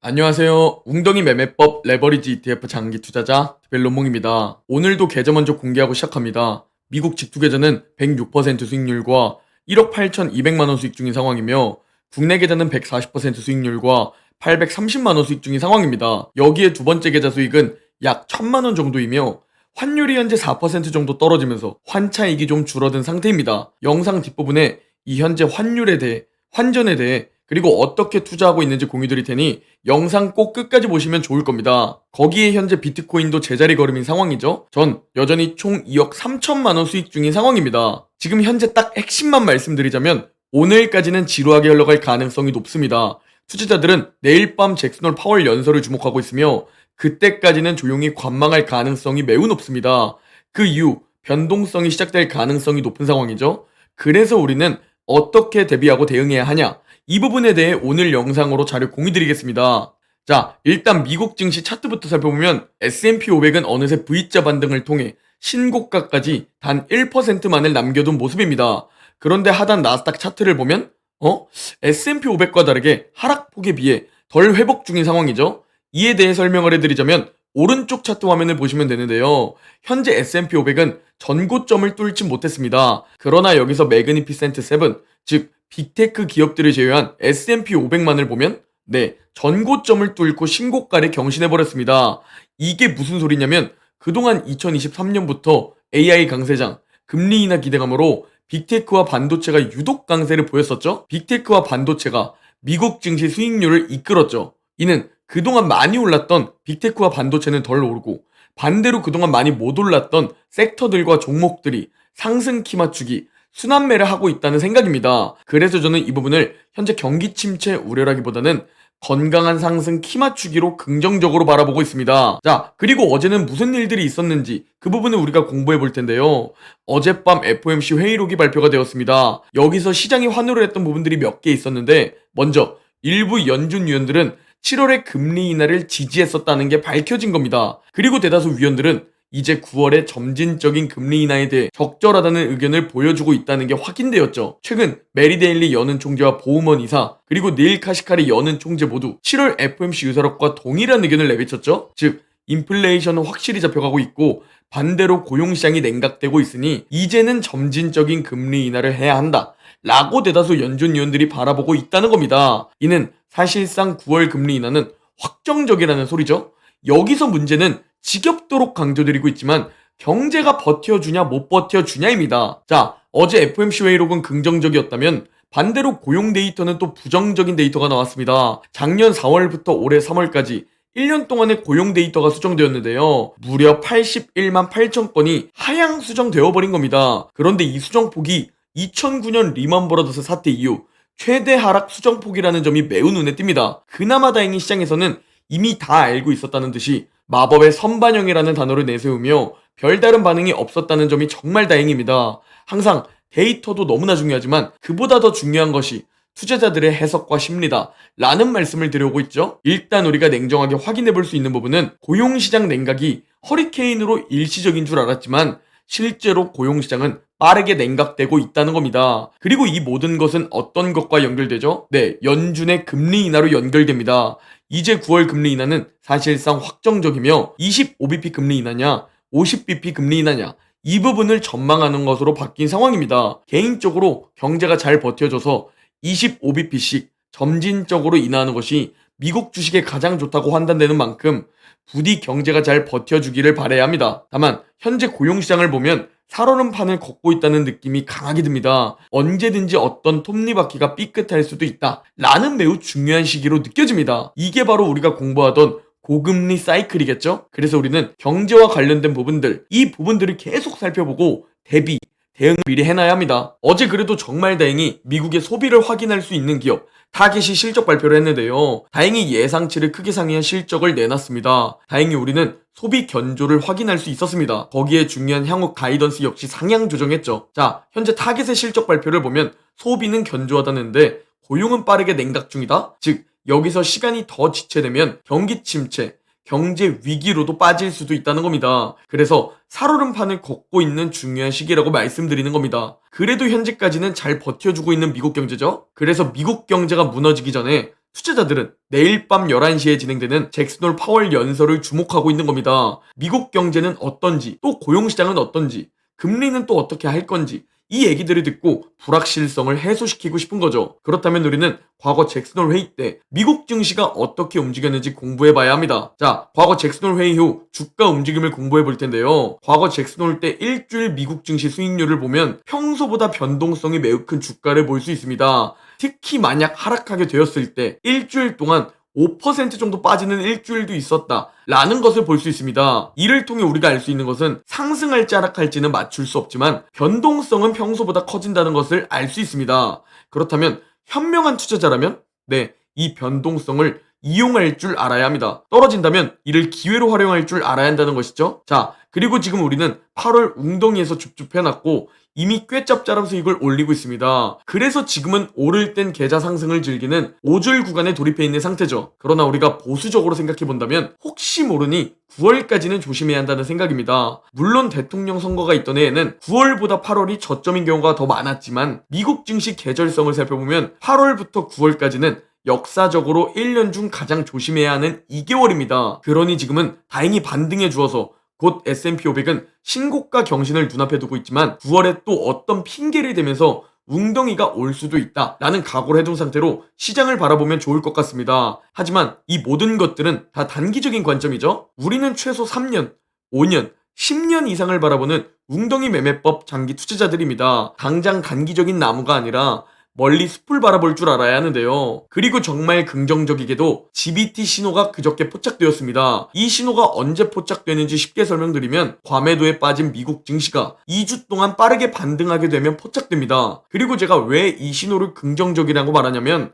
안녕하세요. 웅덩이 매매법 레버리지 ETF 장기 투자자 디벨론몽입니다. 오늘도 계좌 먼저 공개하고 시작합니다. 미국 직투 계좌는 106% 수익률과 1억 8,200만 원 수익 중인 상황이며 국내 계좌는 140% 수익률과 830만 원 수익 중인 상황입니다. 여기에 두 번째 계좌 수익은 약 1,000만 원 정도이며 환율이 현재 4% 정도 떨어지면서 환차익이 좀 줄어든 상태입니다. 영상 뒷부분에 이 현재 환율에 대해, 환전에 대해 그리고 어떻게 투자하고 있는지 공유드릴 테니 영상 꼭 끝까지 보시면 좋을 겁니다. 거기에 현재 비트코인도 제자리 걸음인 상황이죠. 전 여전히 총 2억 3천만 원 수익 중인 상황입니다. 지금 현재 딱 핵심만 말씀드리자면 오늘까지는 지루하게 흘러갈 가능성이 높습니다. 투자자들은 내일 밤 잭슨홀 파월 연설을 주목하고 있으며 그때까지는 조용히 관망할 가능성이 매우 높습니다. 그 이후 변동성이 시작될 가능성이 높은 상황이죠. 그래서 우리는 어떻게 대비하고 대응해야 하냐? 이 부분에 대해 오늘 영상으로 자료 공유드리겠습니다. 자, 일단 미국 증시 차트부터 살펴보면 S&P 500은 어느새 V자 반등을 통해 신고가까지 단 1%만을 남겨둔 모습입니다. 그런데 하단 나스닥 차트를 보면 S&P 500과 다르게 하락폭에 비해 덜 회복 중인 상황이죠. 이에 대해 설명을 해드리자면 오른쪽 차트 화면을 보시면 되는데요. 현재 S&P 500은 전고점을 뚫지 못했습니다. 그러나 여기서 매그니피센트 7, 즉 빅테크 기업들을 제외한 S&P 500만을 보면 전고점을 뚫고 신고가를 경신해버렸습니다. 이게 무슨 소리냐면 그동안 2023년부터 AI 강세장, 금리 인하 기대감으로 빅테크와 반도체가 유독 강세를 보였었죠. 빅테크와 반도체가 미국 증시 수익률을 이끌었죠. 이는 그동안 많이 올랐던 빅테크와 반도체는 덜 오르고 반대로 그동안 많이 못 올랐던 섹터들과 종목들이 상승 키 맞추기, 순환매를 하고 있다는 생각입니다. 그래서 저는 이 부분을 현재 경기 침체 우려라기보다는 건강한 상승 키 맞추기로 긍정적으로 바라보고 있습니다. 자, 그리고 어제는 무슨 일들이 있었는지 그 부분을 우리가 공부해 볼 텐데요. 어젯밤 FOMC 회의록이 발표가 되었습니다. 여기서 시장이 환호를 했던 부분들이 몇 개 있었는데 먼저 일부 연준 위원들은 7월에 금리 인하를 지지했었다는 게 밝혀진 겁니다. 그리고 대다수 위원들은 이제 9월에 점진적인 금리 인하에 대해 적절하다는 의견을 보여주고 있다는 게 확인되었죠. 최근 메리 데일리 연은 총재와 보우먼 이사 그리고 닐 카시카리 연은 총재 모두 7월 FOMC 유사록과 동일한 의견을 내비쳤죠. 즉 인플레이션은 확실히 잡혀가고 있고 반대로 고용시장이 냉각되고 있으니 이제는 점진적인 금리 인하를 해야 한다 라고 대다수 연준 위원들이 바라보고 있다는 겁니다. 이는 사실상 9월 금리 인하는 확정적이라는 소리죠. 여기서 문제는 지겹도록 강조드리고 있지만 경제가 버텨주냐 못 버텨주냐입니다. 자, 어제 FOMC 회의록은 긍정적이었다면 반대로 고용 데이터는 또 부정적인 데이터가 나왔습니다. 작년 4월부터 올해 3월까지 1년 동안의 고용 데이터가 수정되었는데요. 무려 81만 8천 건이 하향 수정되어 버린 겁니다. 그런데 이 수정폭이 2009년 리먼 브러더스 사태 이후 최대 하락 수정폭이라는 점이 매우 눈에 띕니다. 그나마 다행히 시장에서는 이미 다 알고 있었다는 듯이 마법의 선반영이라는 단어를 내세우며 별다른 반응이 없었다는 점이 정말 다행입니다. 항상 데이터도 너무나 중요하지만 그보다 더 중요한 것이 투자자들의 해석과 심리다 라는 말씀을 드려오고 있죠. 일단 우리가 냉정하게 확인해 볼 수 있는 부분은 고용시장 냉각이 허리케인으로 일시적인 줄 알았지만 실제로 고용시장은 빠르게 냉각되고 있다는 겁니다. 그리고 이 모든 것은 어떤 것과 연결되죠? 연준의 금리 인하로 연결됩니다. 이제 9월 금리 인하는 사실상 확정적이며 25bp 금리 인하냐 50bp 금리 인하냐 이 부분을 전망하는 것으로 바뀐 상황입니다. 개인적으로 경제가 잘 버텨줘서 25bp씩 점진적으로 인하하는 것이 미국 주식에 가장 좋다고 판단되는 만큼 부디 경제가 잘 버텨주기를 바라야 합니다. 다만 현재 고용시장을 보면 살얼음판을 걷고 있다는 느낌이 강하게 듭니다. 언제든지 어떤 톱니바퀴가 삐끗할 수도 있다 라는 매우 중요한 시기로 느껴집니다. 이게 바로 우리가 공부하던 고금리 사이클이겠죠? 그래서 우리는 경제와 관련된 부분들, 이 부분들을 계속 살펴보고 대응을 미리 해놔야 합니다. 어제 그래도 정말 다행히 미국의 소비를 확인할 수 있는 기업 타겟이 실적 발표를 했는데요. 다행히 예상치를 크게 상회한 실적을 내놨습니다. 다행히 우리는 소비 견조를 확인할 수 있었습니다. 거기에 중요한 향후 가이던스 역시 상향 조정했죠. 자, 현재 타겟의 실적 발표를 보면 소비는 견조하다는데 고용은 빠르게 냉각 중이다. 즉 여기서 시간이 더 지체되면 경기 침체, 경제 위기로도 빠질 수도 있다는 겁니다. 그래서 살얼음판을 걷고 있는 중요한 시기라고 말씀드리는 겁니다. 그래도 현재까지는 잘 버텨주고 있는 미국 경제죠. 그래서 미국 경제가 무너지기 전에 투자자들은 내일 밤 11시에 진행되는 잭슨홀 파월 연설을 주목하고 있는 겁니다. 미국 경제는 어떤지, 또 고용시장은 어떤지, 금리는 또 어떻게 할 건지, 이 얘기들을 듣고 불확실성을 해소시키고 싶은 거죠. 그렇다면 우리는 과거 잭슨홀 회의 때 미국 증시가 어떻게 움직였는지 공부해 봐야 합니다. 자, 과거 잭슨홀 회의 후 주가 움직임을 공부해 볼 텐데요. 과거 잭슨홀 때 일주일 미국 증시 수익률을 보면 평소보다 변동성이 매우 큰 주가를 볼 수 있습니다. 특히 만약 하락하게 되었을 때 일주일 동안 5% 정도 빠지는 일주일도 있었다 라는 것을 볼 수 있습니다. 이를 통해 우리가 알 수 있는 것은 상승할지 하락할지는 맞출 수 없지만 변동성은 평소보다 커진다는 것을 알 수 있습니다. 그렇다면 현명한 투자자라면 이 변동성을 이용할 줄 알아야 합니다. 떨어진다면 이를 기회로 활용할 줄 알아야 한다는 것이죠. 자, 그리고 지금 우리는 8월 웅덩이에서 줍줍해놨고 이미 꽤 짭짤한 수익을 올리고 있습니다. 그래서 지금은 오를 땐 계좌 상승을 즐기는 5줄 구간에 돌입해 있는 상태죠. 그러나 우리가 보수적으로 생각해 본다면 혹시 모르니 9월까지는 조심해야 한다는 생각입니다. 물론 대통령 선거가 있던 해에는 9월보다 8월이 저점인 경우가 더 많았지만 미국 증시 계절성을 살펴보면 8월부터 9월까지는 역사적으로 1년 중 가장 조심해야 하는 2개월입니다. 그러니 지금은 다행히 반등해 주어서 곧 S&P 500은 신고가 경신을 눈앞에 두고 있지만 9월에 또 어떤 핑계를 대면서 웅덩이가 올 수도 있다 라는 각오를 해둔 상태로 시장을 바라보면 좋을 것 같습니다. 하지만 이 모든 것들은 다 단기적인 관점이죠. 우리는 최소 3년, 5년, 10년 이상을 바라보는 웅덩이 매매법 장기 투자자들입니다. 당장 단기적인 나무가 아니라 멀리 숲을 바라볼 줄 알아야 하는데요. 그리고 정말 긍정적이게도 GBT 신호가 그저께 포착되었습니다. 이 신호가 언제 포착되는지 쉽게 설명드리면 과매도에 빠진 미국 증시가 2주 동안 빠르게 반등하게 되면 포착됩니다. 그리고 제가 왜 이 신호를 긍정적이라고 말하냐면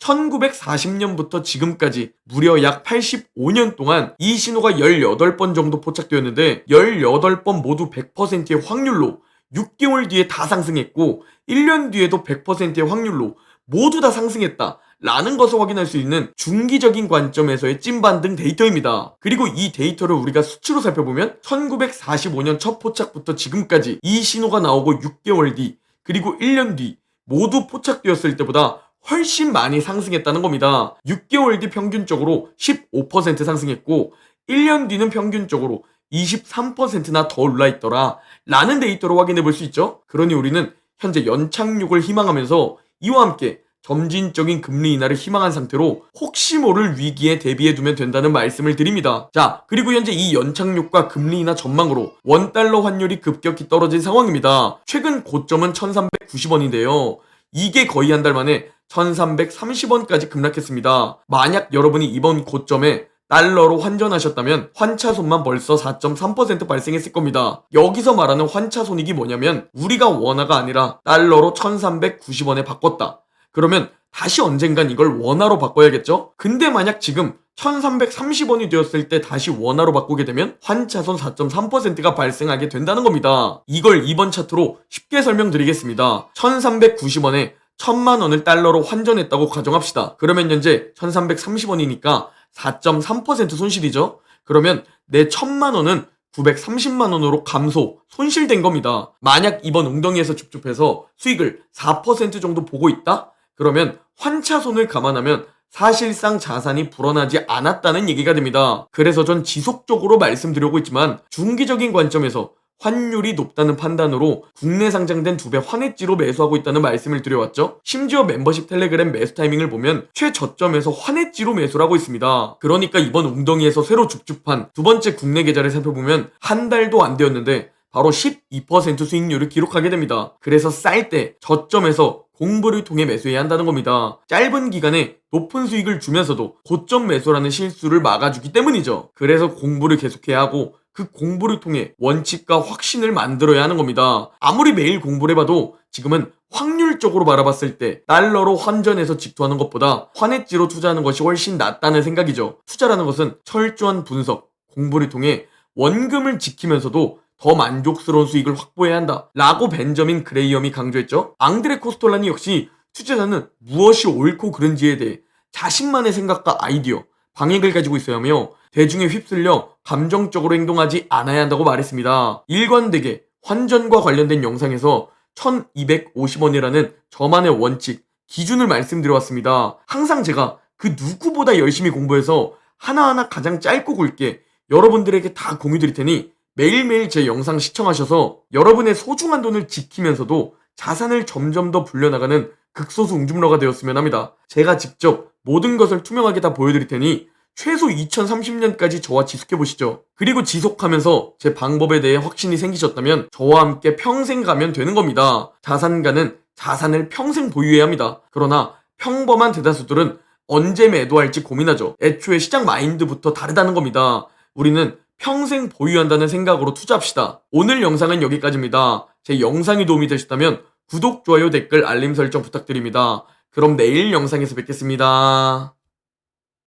1940년부터 지금까지 무려 약 85년 동안 이 신호가 18번 정도 포착되었는데 18번 모두 100%의 확률로 6개월 뒤에 다 상승했고 1년 뒤에도 100%의 확률로 모두 다 상승했다 라는 것을 확인할 수 있는 중기적인 관점에서의 찐반등 데이터입니다. 그리고 이 데이터를 우리가 수치로 살펴보면 1945년 첫 포착부터 지금까지 이 신호가 나오고 6개월 뒤 그리고 1년 뒤 모두 포착되었을 때보다 훨씬 많이 상승했다는 겁니다. 6개월 뒤 평균적으로 15% 상승했고 1년 뒤는 평균적으로 23%나 더 올라있더라 라는 데이터로 확인해 볼 수 있죠. 그러니 우리는 현재 연착륙을 희망하면서 이와 함께 점진적인 금리 인하를 희망한 상태로 혹시 모를 위기에 대비해 두면 된다는 말씀을 드립니다. 자, 그리고 현재 이 연착륙과 금리 인하 전망으로 원달러 환율이 급격히 떨어진 상황입니다. 최근 고점은 1390원인데요. 이게 거의 한 달 만에 1330원까지 급락했습니다. 만약 여러분이 이번 고점에 달러로 환전하셨다면 환차손만 벌써 4.3% 발생했을 겁니다. 여기서 말하는 환차손익이 뭐냐면 우리가 원화가 아니라 달러로 1390원에 바꿨다. 그러면 다시 언젠간 이걸 원화로 바꿔야겠죠? 근데 만약 지금 1330원이 되었을 때 다시 원화로 바꾸게 되면 환차손 4.3%가 발생하게 된다는 겁니다. 이걸 이번 차트로 쉽게 설명드리겠습니다. 1390원에 1000만원을 달러로 환전했다고 가정합시다. 그러면 현재 1330원이니까 4.3% 손실이죠. 그러면 내 1000만원은 930만원으로 감소, 손실된 겁니다. 만약 이번 웅덩이에서 줍줍해서 수익을 4% 정도 보고 있다? 그러면 환차손을 감안하면 사실상 자산이 불어나지 않았다는 얘기가 됩니다. 그래서 전 지속적으로 말씀드리고 있지만 중기적인 관점에서 환율이 높다는 판단으로 국내 상장된 2배 환해지로 매수하고 있다는 말씀을 드려왔죠. 심지어 멤버십 텔레그램 매수 타이밍을 보면 최저점에서 환해지로 매수를 하고 있습니다. 그러니까 이번 웅덩이에서 새로 줍줍한 두 번째 국내 계좌를 살펴보면 한 달도 안 되었는데 바로 12% 수익률을 기록하게 됩니다. 그래서 쌀 때 저점에서 공부를 통해 매수해야 한다는 겁니다. 짧은 기간에 높은 수익을 주면서도 고점 매수라는 실수를 막아주기 때문이죠. 그래서 공부를 계속해야 하고 그 공부를 통해 원칙과 확신을 만들어야 하는 겁니다. 아무리 매일 공부를 해봐도 지금은 확률적으로 바라봤을 때 달러로 환전해서 직투하는 것보다 환해지로 투자하는 것이 훨씬 낫다는 생각이죠. 투자라는 것은 철저한 분석, 공부를 통해 원금을 지키면서도 더 만족스러운 수익을 확보해야 한다 라고 벤저민 그레이엄이 강조했죠. 앙드레 코스톨라니 역시 투자자는 무엇이 옳고 그른지에 대해 자신만의 생각과 아이디어, 방향을 가지고 있어야 하며 대중에 휩쓸려 감정적으로 행동하지 않아야 한다고 말했습니다. 일관되게 환전과 관련된 영상에서 1250원이라는 저만의 원칙, 기준을 말씀드려왔습니다. 항상 제가 그 누구보다 열심히 공부해서 하나하나 가장 짧고 굵게 여러분들에게 다 공유드릴 테니 매일매일 제 영상 시청하셔서 여러분의 소중한 돈을 지키면서도 자산을 점점 더 불려나가는 극소수 웅줌러가 되었으면 합니다. 제가 직접 모든 것을 투명하게 다 보여드릴 테니 최소 2030년까지 저와 지속해보시죠. 그리고 지속하면서 제 방법에 대해 확신이 생기셨다면 저와 함께 평생 가면 되는 겁니다. 자산가는 자산을 평생 보유해야 합니다. 그러나 평범한 대다수들은 언제 매도할지 고민하죠. 애초에 시장 마인드부터 다르다는 겁니다. 우리는 평생 보유한다는 생각으로 투자합시다. 오늘 영상은 여기까지입니다. 제 영상이 도움이 되셨다면 구독, 좋아요, 댓글, 알림 설정 부탁드립니다. 그럼 내일 영상에서 뵙겠습니다.